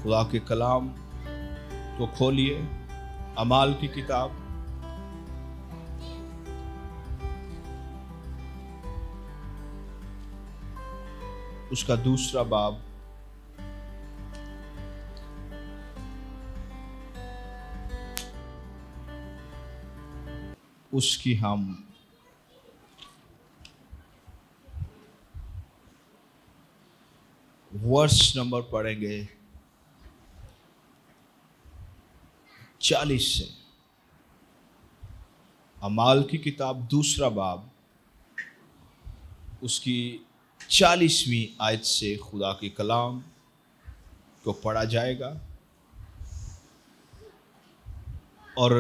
खुदा के कलाम को खोलिए, अमाल की किताब, उसका दूसरा बाब, उसकी हम वर्ष नंबर पढ़ेंगे 40 से। अमाल की किताब दूसरा बाब, उसकी 40वीं आयत से खुदा के कलाम को पढ़ा जाएगा। और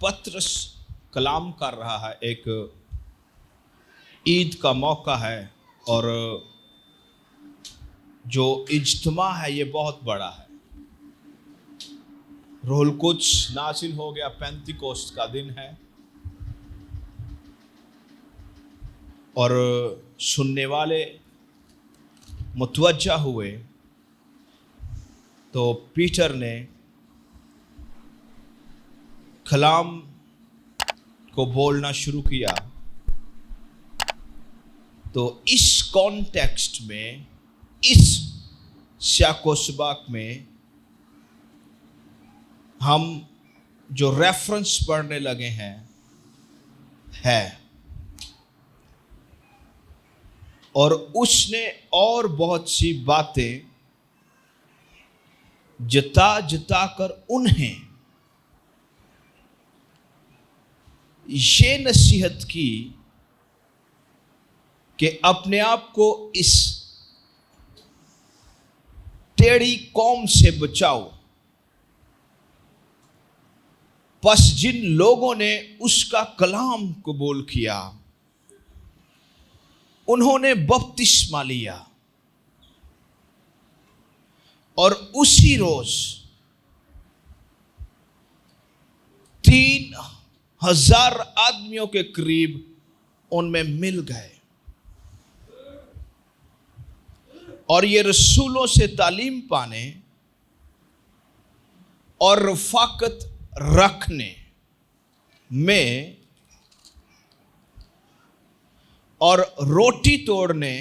पत्रस कलाम कर रहा है, एक ईद का मौका है और जो इज्तिमा है ये बहुत बड़ा है। रूहुल कुद्स नाज़िल हो गया, पेंतिकोस्त का दिन है और सुनने वाले मुतवज्जा हुए तो पीटर ने कलाम को बोलना शुरू किया। तो इस कॉन्टेक्स्ट में, इस शाको सबाक में हम जो रेफरेंस पढ़ने लगे हैं है, और उसने और बहुत सी बातें जता जता कर उन्हें ये नसीहत की कि अपने आप को इस टेढ़ी कौम से बचाओ। बस जिन लोगों ने उसका कलाम कबूल किया, उन्होंने बपतिस्मा लिया और उसी रोज 3000 आदमियों के करीब उनमें मिल गए। और ये रसूलों से तालीम पाने और रफाकत रखने में और रोटी तोड़ने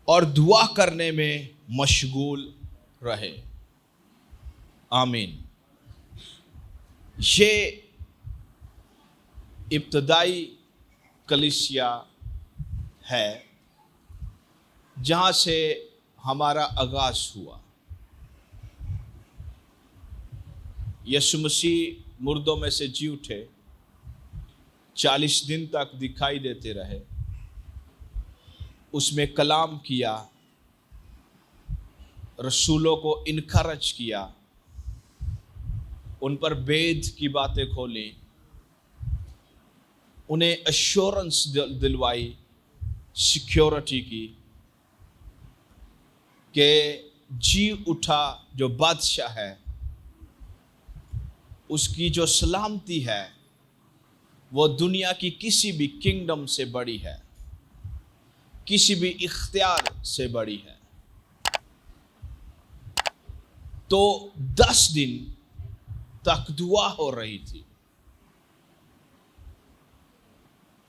और दुआ करने में मशगूल रहे। आमीन। ये इब्तदाई कलीसिया है जहाँ से हमारा आगाज हुआ। यीशु मसीह मुर्दों में से जी उठे, 40 दिन तक दिखाई देते रहे, उसमें कलाम किया, रसूलों को इनकरेज किया, उन पर वेद की बातें खोली, उन्हें एश्योरेंस दिलवाई, सिक्योरिटी की कि जी उठा जो बादशाह है, उसकी जो सलामती है वो दुनिया की किसी भी किंगडम से बड़ी है, किसी भी इख्तियार से बड़ी है। तो 10 दिन तक दुआ हो रही थी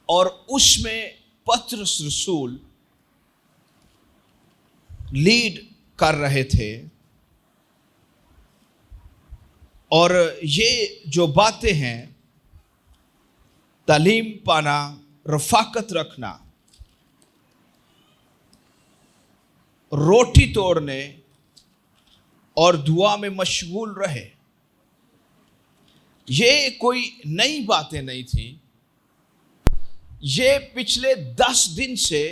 और उसमें पतरस रसूल लीड कर रहे थे। और ये जो बातें हैं, तालीम पाना, रफाकत रखना, रोटी तोड़ने और दुआ में मशगूल रहे, ये कोई नई बातें नहीं थी। ये पिछले 10 दिन से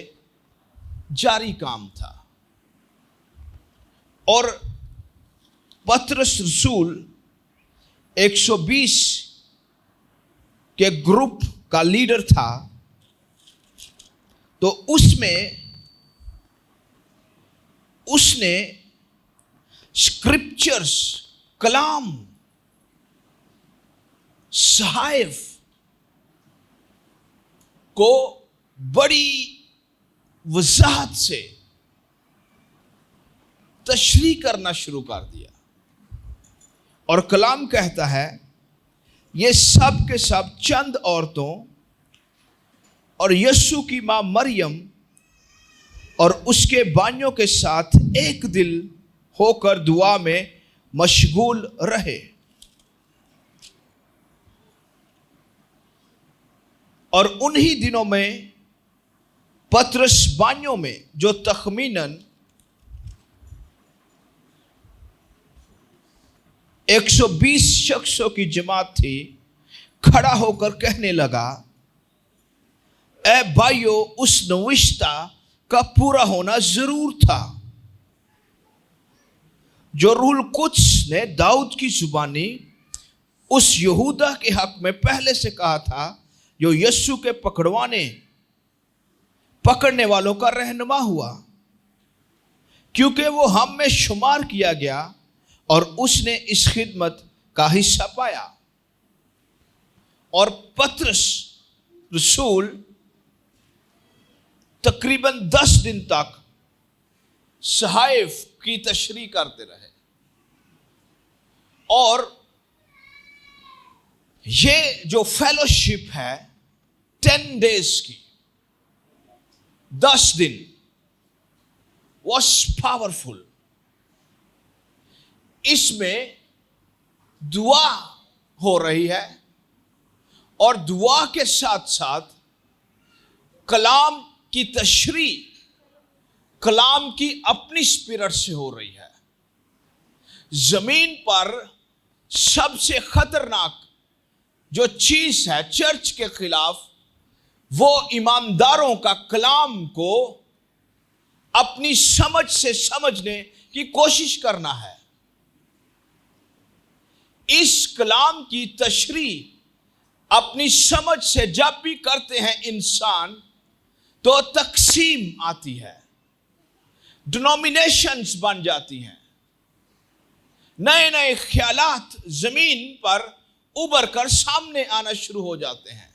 जारी काम था। और पतरस रसूल 120 के ग्रुप का लीडर था। तो उसमें उसने स्क्रिप्चर्स, कलाम, सहाइफ को बड़ी वजाहत से तशरीह करना शुरू कर दिया। और कलाम कहता है ये सब के सब चंद औरतों और यीशु की मां मरियम और उसके भाइयों के साथ एक दिल होकर दुआ में मशगूल रहे। और उन्हीं दिनों में पतरस भाइयों में जो तखमीनन 120 शख्सों की जमात थी, खड़ा होकर कहने लगा, ए भाइयों, उस नविश्ता का पूरा होना जरूर था जो रूहुल कुद्स ने दाऊद की जुबानी उस यहूदा के हक में पहले से कहा था, जो यीशु के पकड़ने वालों का रहनुमा हुआ, क्योंकि वो हम में शुमार किया गया और उसने इस खिदमत का हिस्सा पाया। और पतरस रसूल तकरीबन 10 दिन तक सहाइफ की तशरीह करते रहे। और ये जो फेलोशिप है 10 डेज की, 10 दिन, वॉज पावरफुल। इसमें दुआ हो रही है और दुआ के साथ साथ कलाम की तशरीह कलाम की अपनी स्पिरिट से हो रही है। जमीन पर सबसे खतरनाक जो चीज है चर्च के खिलाफ, वो ईमानदारों का कलाम को अपनी समझ से समझने की कोशिश करना है। इस कलाम की तशरीह अपनी समझ से जब भी करते हैं इंसान, तो तकसीम आती है, डिनोमिनेशंस बन जाती हैं, नए नए ख्यालात जमीन पर उभर कर सामने आना शुरू हो जाते हैं।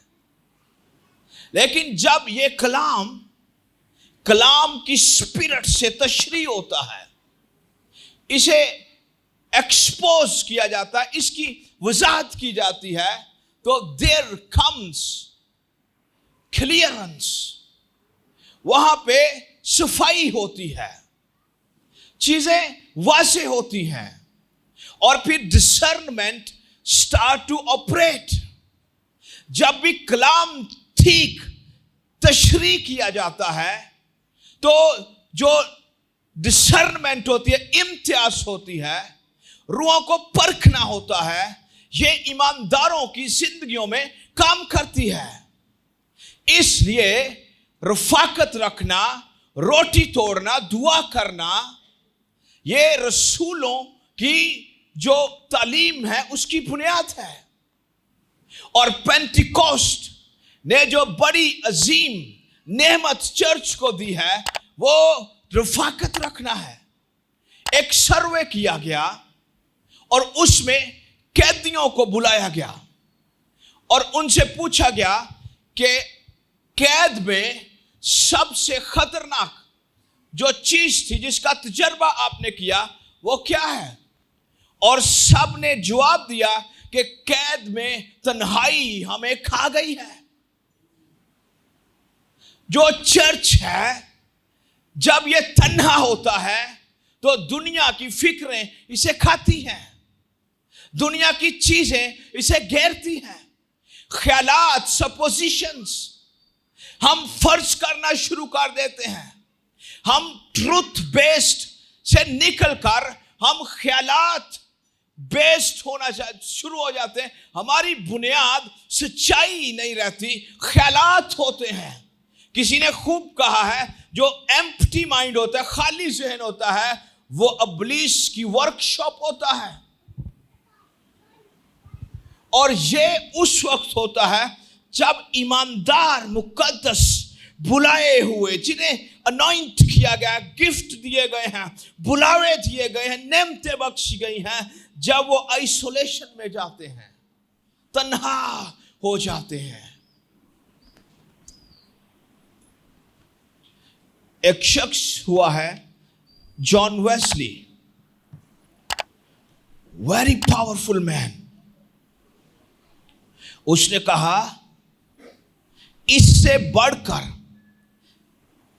लेकिन जब यह कलाम की स्पिरिट से तशरीह होता है, इसे एक्सपोज किया जाता है, इसकी वजाहत की जाती है, तो देयर कम्स क्लियरेंस, वहां पे सफाई होती है, चीजें वाज़ेह होती हैं, और फिर डिसर्नमेंट स्टार्ट टू ऑपरेट। जब भी कलाम ठीक तशरीह किया जाता है, तो जो डिसर्नमेंट होती है, इम्तियाज होती है, रूहों को परखना होता है, ये ईमानदारों की जिंदगियों में काम करती है। इसलिए रफाकत रखना, रोटी तोड़ना, दुआ करना, ये रसूलों की जो तालीम है उसकी बुनियाद है। और पेंटिकोस्ट ने जो बड़ी अजीम नेमत चर्च को दी है, वो रफाकत रखना है। एक सर्वे किया गया और उसमें कैदियों को बुलाया गया और उनसे पूछा गया कि कैद में सबसे खतरनाक जो चीज थी, जिसका तजर्बा आपने किया, वो क्या है? और सब ने जवाब दिया कि कैद में तन्हाई हमें खा गई है। जो चर्च है, जब ये तन्हा होता है, तो दुनिया की फिक्रें इसे खाती हैं, दुनिया की चीजें इसे घेरती हैं, ख्यालात, सपोजिशंस हम फर्ज करना शुरू कर देते हैं। हम ट्रूथ बेस्ड से निकलकर हम ख्यालात बेस्ड होना शुरू हो जाते हैं। हमारी बुनियाद सच्चाई नहीं रहती, ख्यालात होते हैं। किसी ने खूब कहा है, जो एम्प्टी माइंड होता है, खाली जहन होता है, वो इब्लीस की वर्कशॉप होता है। और ये उस वक्त होता है जब ईमानदार, मुकद्दस, बुलाए हुए, जिन्हें अनॉइंट किया गया, गिफ्ट दिए गए हैं, बुलावे दिए गए हैं, नेमतें बख्शी गई हैं, जब वो आइसोलेशन में जाते हैं, तन्हा हो जाते हैं। एक शख्स हुआ है John Wesley, very powerful man, उसने कहा इससे बढ़कर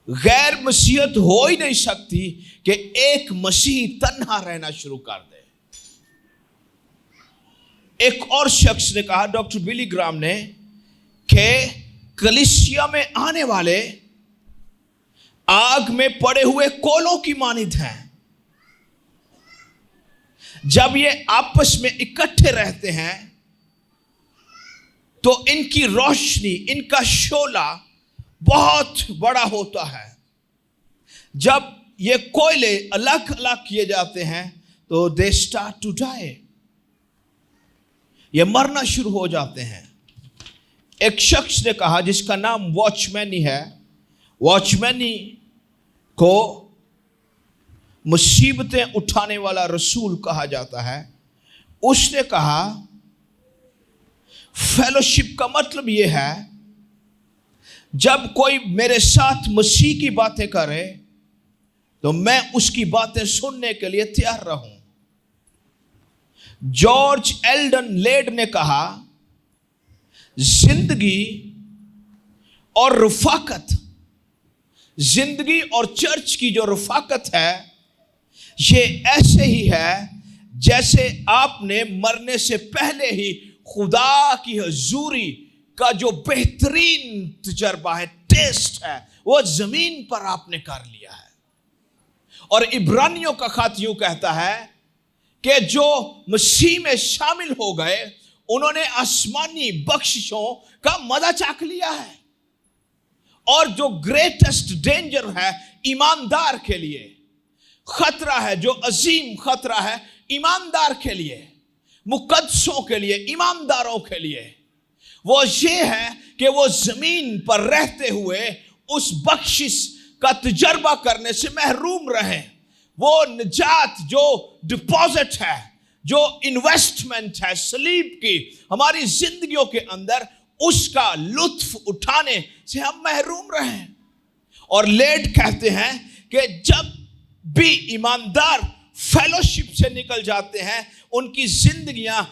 गैर मसीहत हो ही नहीं सकती कि एक मसीह तन्हा रहना शुरू कर दे। एक और शख्स ने कहा, डॉक्टर बिली ग्राम ने, कि कलीसिया में आने वाले आग में पड़े हुए कोलों की मानित हैं। जब ये आपस में इकट्ठे रहते हैं तो इनकी रोशनी, इनका शोला बहुत बड़ा होता है। जब ये कोयले अलग अलग किए जाते हैं तो दे स्टार्ट टू डाई, ये मरना शुरू हो जाते हैं। एक शख्स ने कहा, जिसका नाम वॉचमैनी है, वॉचमैनी को मुसीबतें उठाने वाला रसूल कहा जाता है। उसने कहा फेलोशिप का मतलब यह है, जब कोई मेरे साथ मसीह की बातें करे तो मैं उसकी बातें सुनने के लिए तैयार रहूं। जॉर्ज एल्डन लेड ने कहा, जिंदगी और रफाकत, जिंदगी और चर्च की जो रफाकत है, ये ऐसे ही है जैसे आपने मरने से पहले ही खुदा की हजूरी का जो बेहतरीन तजर्बा है, टेस्ट है, वो जमीन पर आपने कर लिया है। और इब्रानियों का खत यूं कहता है कि जो मसीह में शामिल हो गए उन्होंने आसमानी बख्शिशों का मजा चाख लिया है। और जो ग्रेटेस्ट डेंजर है ईमानदार के लिए, खतरा है, जो अजीम खतरा है ईमानदार के लिए, मुकद्दसों के लिए, ईमानदारों के लिए, वो ये है कि वो जमीन पर रहते हुए उस बख्शिश का तजर्बा करने से महरूम रहे। वो निजात जो डिपॉजिट है, जो इन्वेस्टमेंट है सलीब की हमारी जिंदगियों के अंदर, उसका लुत्फ उठाने से हम महरूम रहे। और लेड कहते हैं कि जब भी ईमानदार फेलोशिप से निकल जाते हैं, उनकी जिंदगियां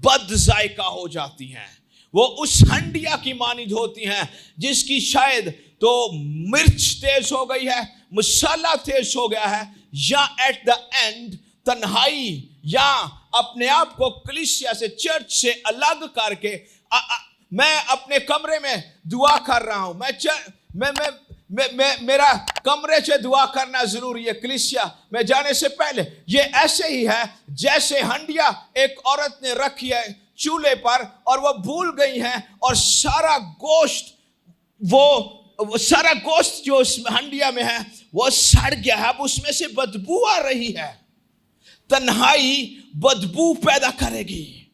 बदजायका हो जाती हैं। वो उस हंडिया की मानिद होती हैं जिसकी शायद तो मिर्च तेज हो गई है, मसाला तेज हो गया है, या एट द एंड तन्हाई, या अपने आप को कलीसिया से, चर्च से अलग करके मैं अपने कमरे में दुआ कर रहा हूं, मैं मेरा कमरे से दुआ करना जरूरी है कलीसिया में जाने से पहले। ये ऐसे ही है जैसे हंडिया एक औरत ने रखी है चूल्हे पर और वो भूल गई है, और सारा गोश्त, वो सारा गोश्त जो उस हंडिया में है वो सड़ गया है, अब उसमें से बदबू आ रही है। तन्हाई बदबू पैदा करेगी।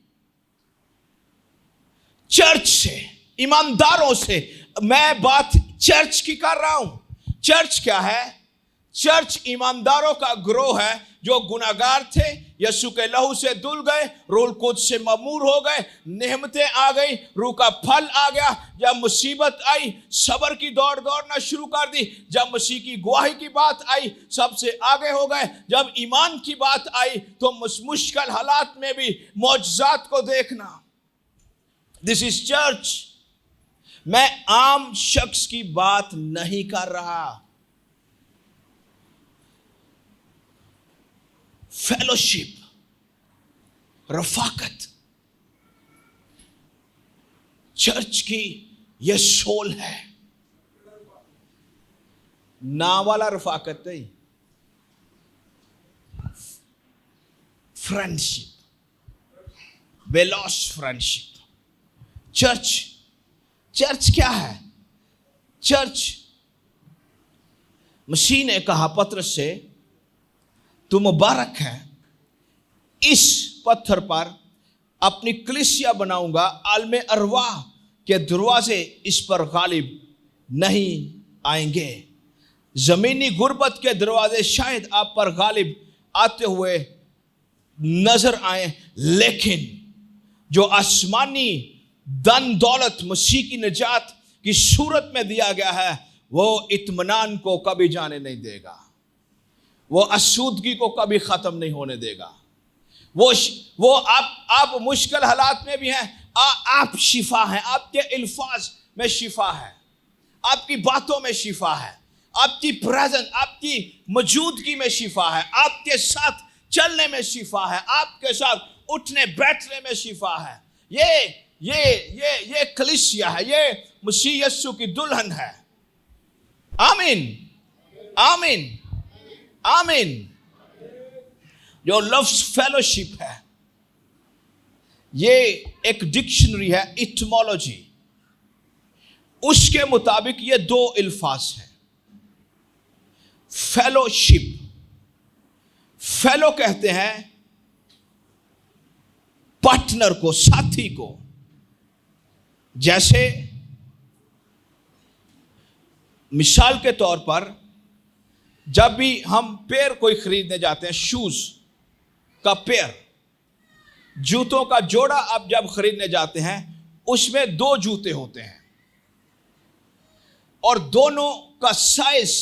चर्च से, ईमानदारों से, मैं बात चर्च की कर रहा हूं। चर्च क्या है? चर्च ईमानदारों का ग्रोह है जो गुनाहगार थे, यीशु के लहू से धुल गए, रूह कुद्स से ममूर हो गए, नेमतें आ गई, रूह का फल आ गया। जब मुसीबत आई, सब्र की दौड़ दौड़ना शुरू कर दी। जब मसीह की गवाही की बात आई, सबसे आगे हो गए। जब ईमान की बात आई तो मुश्किल हालात में भी मौजज़ात को देखना। This is church. मैं आम शख्स की बात नहीं कर रहा। फेलोशिप, रफाकत, चर्च की यह सोल है। ना वाला रफाकत नहीं, फ्रेंडशिप, बेलॉस फ्रेंडशिप। चर्च क्या है? चर्च, मसीह ने कहा पतरस से, तू मुबारक है, इस पत्थर पर अपनी कलीसिया बनाऊंगा, आलमे अरवाह के दरवाजे इस पर गालिब नहीं आएंगे। जमीनी गुर्बत के दरवाजे शायद आप पर गालिब आते हुए नजर आए, लेकिन जो आसमानी धन दौलत मसीह की निजात की सूरत में दिया गया है, वो इत्मीनान को कभी जाने नहीं देगा। वो अशुद्धगी को कभी खत्म नहीं होने देगा। वो आप मुश्किल हालात में भी हैं, आप शिफा हैं, आपके अल्फाज में शिफा है, आपकी बातों में शिफा है, आपकी प्रेजेंस, आपकी मौजूदगी में शिफा है, आपके साथ चलने में शिफा है, आपके साथ उठने बैठने में शिफा है। ये कलीसिया है, ये मसीह यीशु की दुल्हन है। आमीन, आमीन, आमीन। जो लव्स फेलोशिप है, ये एक डिक्शनरी है, इटमोलॉजी, उसके मुताबिक ये दो अल्फाज हैं। फेलोशिप, फेलो कहते हैं पार्टनर को, साथी को। जैसे मिसाल के तौर पर जब भी हम पेयर कोई खरीदने जाते हैं, शूज का पेयर, जूतों का जोड़ा आप जब खरीदने जाते हैं, उसमें दो जूते होते हैं और दोनों का साइज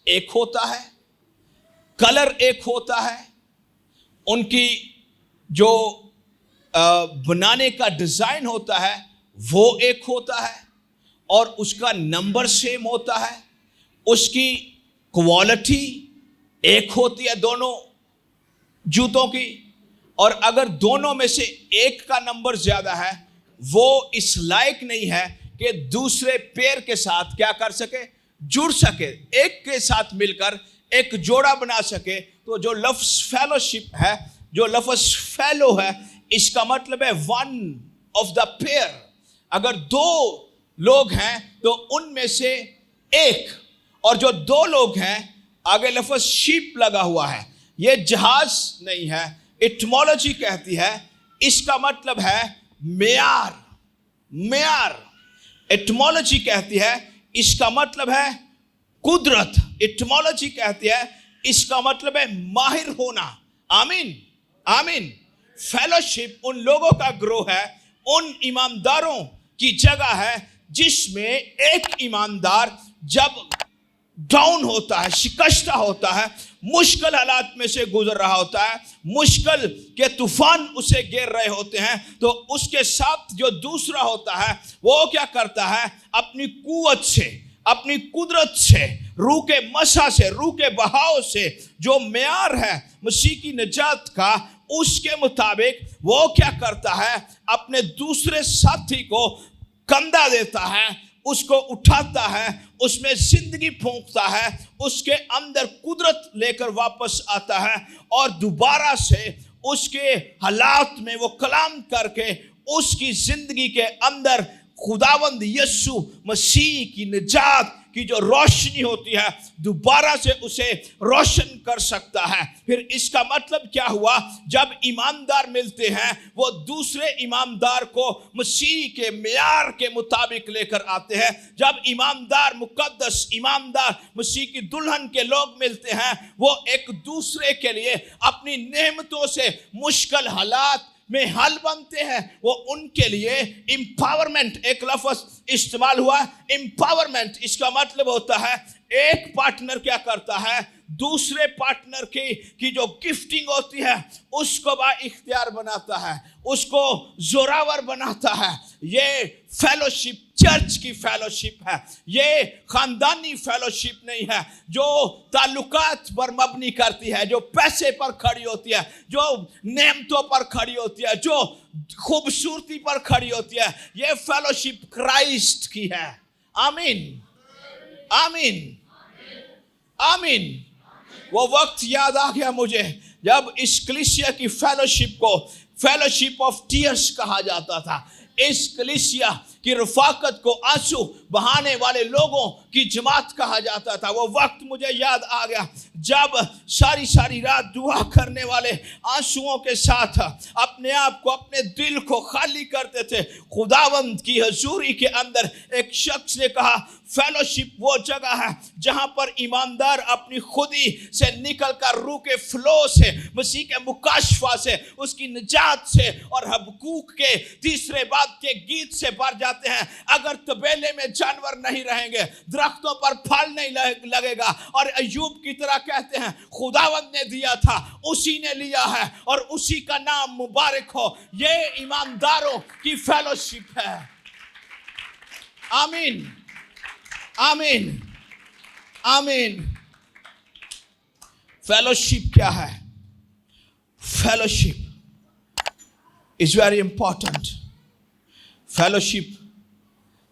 एक होता है, कलर एक होता है, उनकी जो बनाने का डिजाइन होता है वो एक होता है और उसका नंबर सेम होता है, उसकी क्वालिटी एक होती है दोनों जूतों की। और अगर दोनों में से एक का नंबर ज्यादा है, वो इस लायक नहीं है कि दूसरे पेयर के साथ क्या कर सके, जुड़ सके, एक के साथ मिलकर एक जोड़ा बना सके। तो जो लफ्ज फेलोशिप है, जो लफ्ज फेलो है, इसका मतलब है वन ऑफ द पेयर। अगर दो लोग हैं तो उनमें से एक, और जो दो लोग हैं, आगे लफ्ज शिप लगा हुआ है, यह जहाज नहीं है, इटमोलॉजी कहती है इसका मतलब है मेयार। मेयार इटमोलॉजी कहती है इसका मतलब है कुदरत। इटमोलॉजी कहती है इसका मतलब है माहिर होना। आमीन, आमीन। फेलोशिप उन लोगों का ग्रोह है, उन ईमानदारों की जगह है जिसमें एक ईमानदार जब डाउन होता है, शिकस्ता होता है, मुश्किल हालात में से गुजर रहा होता है, मुश्किल के तूफान उसे घेर रहे होते हैं, तो उसके साथ जो दूसरा होता है वो क्या करता है, अपनी कुव्वत से, अपनी कुदरत से, रूह के मसा से, रूह के बहाव से, जो मेयार है मसीह की निजात का, उसके मुताबिक वो क्या करता है, अपने दूसरे साथी को कंधा देता है, उसको उठाता है, उसमें जिंदगी फूंकता है, उसके अंदर कुदरत लेकर वापस आता है और दोबारा से उसके हालात में वो कलाम करके उसकी जिंदगी के अंदर खुदावंद यीशु मसीह की निजात की जो रोशनी होती है दोबारा से उसे रोशन कर सकता है। फिर इसका मतलब क्या हुआ, जब ईमानदार मिलते हैं वो दूसरे ईमानदार को मसीह के मेयार के मुताबिक लेकर आते हैं। जब ईमानदार, मुकद्दस ईमानदार मसीह की दुल्हन के लोग मिलते हैं, वो एक दूसरे के लिए अपनी नेमतों से मुश्किल हालात में हल बनते हैं। वो उनके लिए एम्पावरमेंट, एक लफ्ज इस्तेमाल हुआ, एम्पावरमेंट। इसका मतलब होता है एक पार्टनर क्या करता है, दूसरे पार्टनर की जो गिफ्टिंग होती है उसको बाइख्तियार बनाता है, उसको जोरावर बनाता है। ये फेलोशिप चर्च की फेलोशिप है, ये खानदानी फेलोशिप नहीं है जो ताल्लुकात पर मबनी करती है, जो पैसे पर खड़ी होती है, जो नेमतों पर खड़ी होती है, जो खूबसूरती पर खड़ी होती है। ये फेलोशिप क्राइस्ट की है। आमीन, आमीन, आमीन। वो वक्त याद आ गया मुझे जब इस कलीसिया की फेलोशिप को फेलोशिप ऑफ टीयर्स कहा जाता था। इस कलीसिया की रफाकत को आंसू बहाने वाले लोगों की जमात कहा जाता था। वो वक्त मुझे याद आ गया जब सारी सारी रात दुआ करने वाले आंसुओं के साथ अपने आप को, अपने दिल को खाली करते थे। खुदावंद की हजूरी के अंदर एक शख्स ने कहा, फेलोशिप वो जगह है जहां पर ईमानदार अपनी खुदी से निकलकर रूह के फ्लो से, मसीह के मुकाशफा से, उसकी निजात से और हबकूक के तीसरे बात के गीत से भर जाते हैं। अगर तबेले में जानवर नहीं रहेंगे, दरख्तों पर फल नहीं लगेगा। और अय्यूब की तरह कहते हैं खुदावंद ने दिया था, उसी ने लिया है और उसी का नाम मुबारक हो। ये ईमानदारों की फेलोशिप है। आमीन, आमीन, आमीन। फेलोशिप क्या है? Fellowship is very important. Fellowship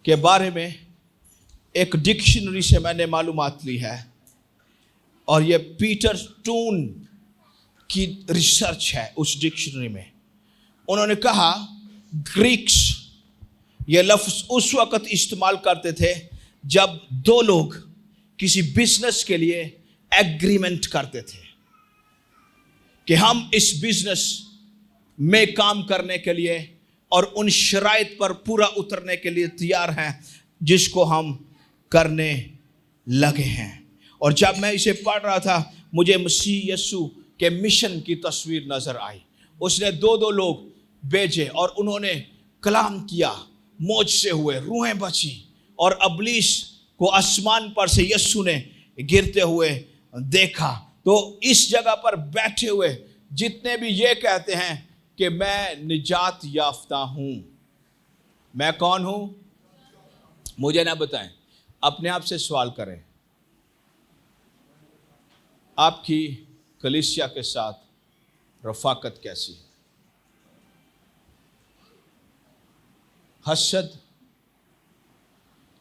के बारे में एक डिक्शनरी से मैंने मालूमात ली है, और ये पीटर टून की रिसर्च है। उस डिक्शनरी में उन्होंने कहा ग्रीक्स ये लफ्ज़ उस वक़्त इस्तेमाल करते थे जब दो लोग किसी बिजनेस के लिए एग्रीमेंट करते थे कि हम इस बिजनेस में काम करने के लिए और उन शराइत पर पूरा उतरने के लिए तैयार हैं जिसको हम करने लगे हैं। और जब मैं इसे पढ़ रहा था मुझे मसीह यीशु के मिशन की तस्वीर नजर आई। उसने दो लोग भेजे और उन्होंने कलाम किया, मौज से हुए, रूहें बची, और अबलीस को आसमान पर से यीशु ने गिरते हुए देखा। तो इस जगह पर बैठे हुए जितने भी ये कहते हैं कि मैं निजात याफ्ता हूं, मैं कौन हूं? मुझे ना बताएं, अपने आप से सवाल करें, आपकी कलीसिया के साथ रफाकत कैसी है? हसद,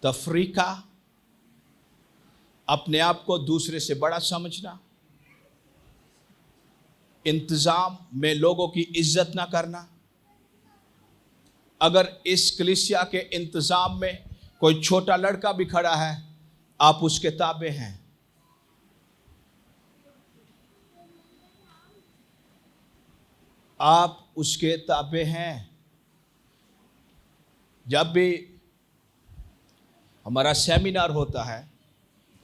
तफरीका, अपने आप को दूसरे से बड़ा समझना, इंतजाम में लोगों की इज्जत ना करना। अगर इस कलीसिया के इंतजाम में कोई छोटा लड़का भी खड़ा है, आप उसके ताबे हैं। आप उसके ताबे हैं। जब भी हमारा सेमिनार होता है,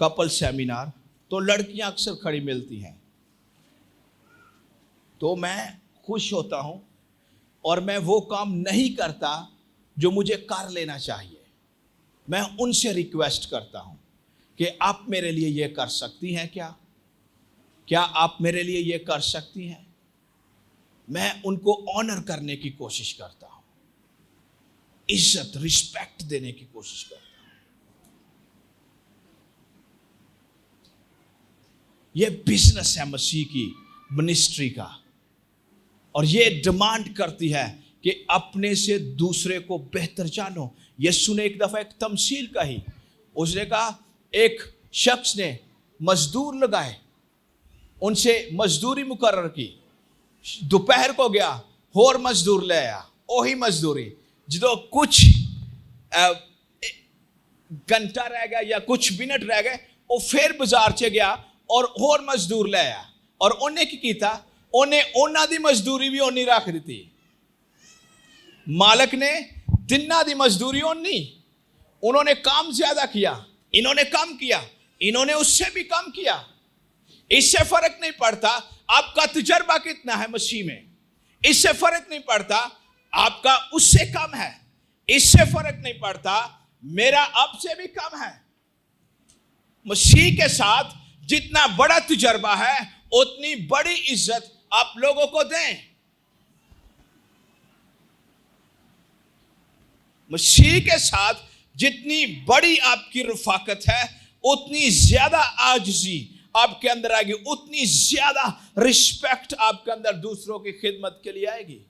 कपल सेमिनार, तो लड़कियां अक्सर खड़ी मिलती हैं, तो मैं खुश होता हूं और मैं वो काम नहीं करता जो मुझे कर लेना चाहिए। मैं उनसे रिक्वेस्ट करता हूं कि आप मेरे लिए ये कर सकती हैं क्या? क्या आप मेरे लिए ये कर सकती हैं? मैं उनको ऑनर करने की कोशिश करता हूं, इज्जत, रिस्पेक्ट देने की कोशिश करता हूं। ये बिजनेस है मसीह की मिनिस्ट्री का, और ये डिमांड करती है कि अपने से दूसरे को बेहतर जानो। यीशु ने एक दफा एक तमसील कही। उसने कहा एक शख्स ने मजदूर लगाए, उनसे मजदूरी मुकर्रर की, दोपहर को गया और मजदूर ले आया, वही मजदूरी जो कुछ घंटा रह गया या कुछ मिनट रह गए, वो फिर बाजार च गया और मजदूर ले आया। और उन्हें की कीता, उन्हें उन्हां दी मजदूरी भी उन्नी रख दी। मालिक ने तिन्ना दी मजदूरी उन्नी, उन्होंने काम ज्यादा किया, इन्होंने कम किया, इन्होंने उससे भी कम किया। इससे फर्क नहीं पड़ता आपका तजर्बा कितना है मसीह में, इससे फर्क नहीं पड़ता आपका उससे कम है, इससे फर्क नहीं पड़ता मेरा अब से भी कम है। मसीह के साथ जितना बड़ा तजर्बा है उतनी बड़ी इज्जत आप लोगों को दें। मसीह के साथ जितनी बड़ी आपकी रफाकत है उतनी ज्यादा आजिज़ी आपके अंदर आएगी, उतनी ज्यादा रिस्पेक्ट आपके अंदर दूसरों की खिदमत के लिए आएगी।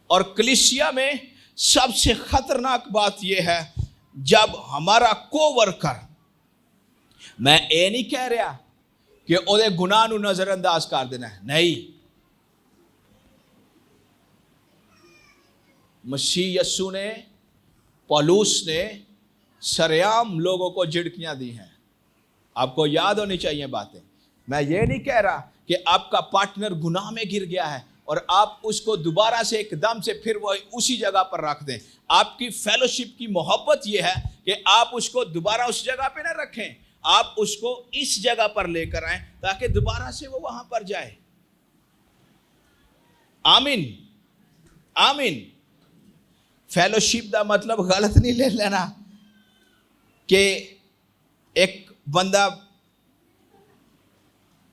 और कलीसिया में सबसे खतरनाक बात यह है जब हमारा कोवर्कर, मैं ये नहीं कह रहा कि ओदे गुनाह नूं नजरअंदाज कर देना है, नहीं। मसीह यस्सु ने, पौलुस ने सरेआम लोगों को झिड़कियां दी हैं। आपको याद होनी चाहिए बातें। मैं ये नहीं कह रहा कि आपका पार्टनर गुनाह में गिर गया है और आप उसको दोबारा से एकदम से फिर वो उसी जगह पर रख दें। आपकी फेलोशिप की मोहब्बत यह है कि आप उसको दोबारा उस जगह पे ना रखें, आप उसको इस जगह पर लेकर आएं ताकि दोबारा से वो वहां पर जाए। आमीन, आमीन। फेलोशिप का मतलब गलत नहीं ले लेना। कि एक बंदा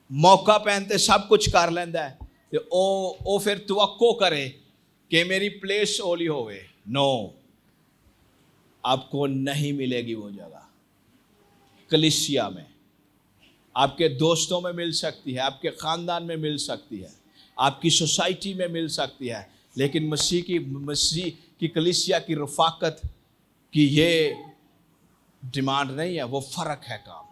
मौका पहनते सब कुछ कर लेंदा है ते ओ फिर तवक्को करे कि मेरी प्लेस ओली होवे। नो, आपको नहीं मिलेगी वो जगह। कलीसिया में, आपके दोस्तों में मिल सकती है, आपके खानदान में मिल सकती है, आपकी सोसाइटी में मिल सकती है, लेकिन मसीह की कलीसिया की रफाकत की ये डिमांड नहीं है, वो फर्क है काम।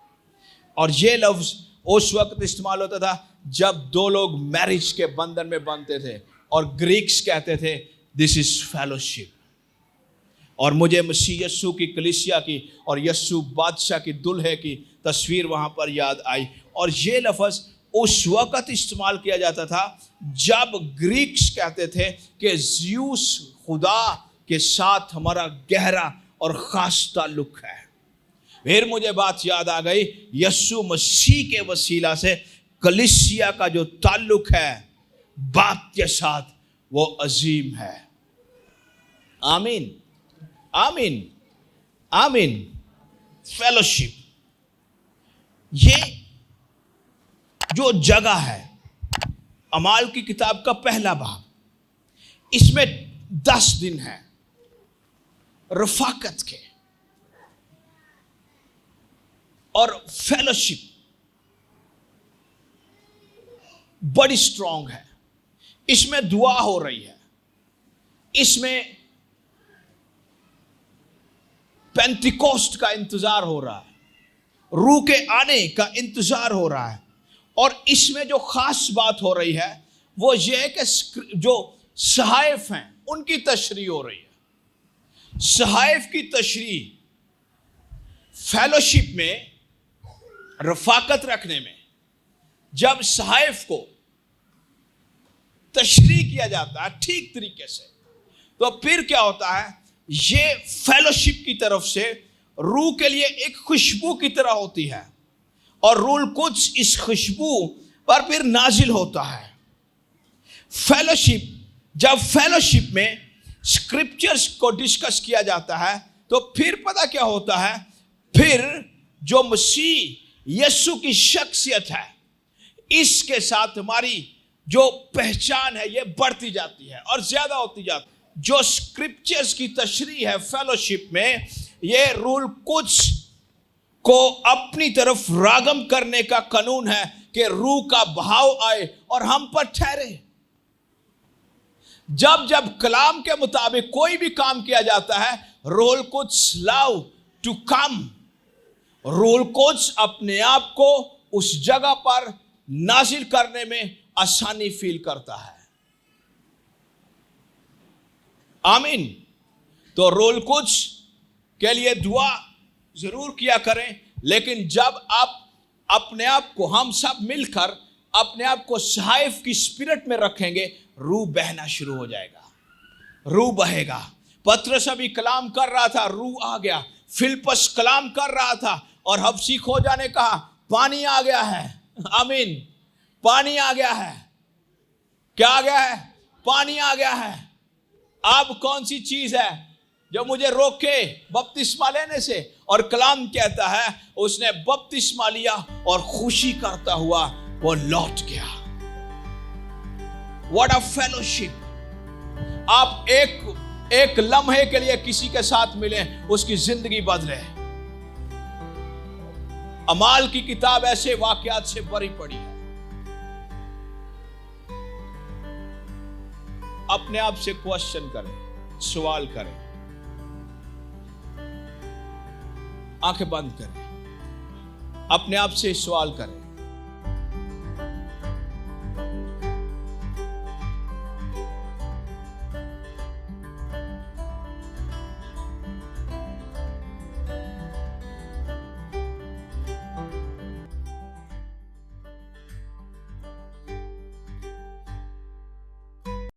और ये लफ्ज उस वक्त इस्तेमाल होता था जब दो लोग मैरिज के बंधन में बंधते थे, और ग्रीक्स कहते थे दिस इज फेलोशिप। और मुझे मसीह यस्सु की कलीसिया की और यस्सु बादशाह की दुल्हे की तस्वीर वहां पर याद आई। और ये लफ्ज उस वक्त इस्तेमाल किया जाता था जब ग्रीक्स कहते थे कि ज़्यूस खुदा के साथ हमारा गहरा और खास ताल्लुक है। फिर मुझे बात याद आ गई, यस्सु मसीह के वसीला से कलीसिया का जो ताल्लुक है बाप के साथ, वो अजीम है। आमीन, आमीन, आमीन। फेलोशिप, ये जो जगह है, अमाल की किताब का पहला बाब, इसमें 10 दिन है रफाकत के और फेलोशिप बड़ी स्ट्रांग है। इसमें दुआ हो रही है, इसमें पेंटिकोस्ट का इंतजार हो रहा है, रूह के आने का इंतजार हो रहा है। और इसमें जो खास बात हो रही है वो ये है कि जो सहायफ हैं उनकी तशरीह हो रही है। सहायफ की तशरीह फेलोशिप में, रफाकत रखने में, जब सहायफ को तशरीह किया जाता है ठीक तरीके से, तो फिर क्या होता है, ये फेलोशिप की तरफ से रूह के लिए एक खुशबू की तरह होती है, और रूह कुछ इस खुशबू पर फिर नाजिल होता है। फेलोशिप, जब फेलोशिप में स्क्रिप्चर्स को डिस्कस किया जाता है तो फिर पता क्या होता है, फिर जो मसीह यीशु की शख्सियत है, इसके साथ हमारी जो पहचान है ये बढ़ती जाती है और ज्यादा होती जाती है। जो स्क्रिप्चर्स की तशरीह है फेलोशिप में, ये रूल कुछ को अपनी तरफ रागम करने का कानून है कि रूह का बहाव आए और हम पर ठहरे। जब जब कलाम के मुताबिक कोई भी काम किया जाता है, रोल कुछ लाउ टू कम, रोल कुछ अपने आप को उस जगह पर नाजिल करने में आसानी फील करता है। आमीन। तो रोल कुछ के लिए दुआ जरूर किया करें, लेकिन जब आप अपने आप को, हम सब मिलकर अपने आप को सहायफ की स्पिरिट में रखेंगे, रूह बहना शुरू हो जाएगा, रूह बहेगा। पतरस अभी कलाम कर रहा था, रूह आ गया। फिलिप्पस कलाम कर रहा था और हबसी खोजा ने कहा पानी आ गया है। आमीन, पानी आ गया है। क्या आ गया है? पानी आ गया है। अब कौन सी चीज है जो मुझे रोके बपतिस्मा लेने से? और कलाम कहता है उसने बपतिस्मा लिया और खुशी करता हुआ वो लौट गया। What a fellowship. आप एक लम्हे के लिए किसी के साथ मिले, उसकी जिंदगी बदले। अमाल की किताब ऐसे वाकयात से भरी पड़ी है। अपने आप से क्वेश्चन करें, सवाल करें, आंखें बंद करें, अपने आप से सवाल करें,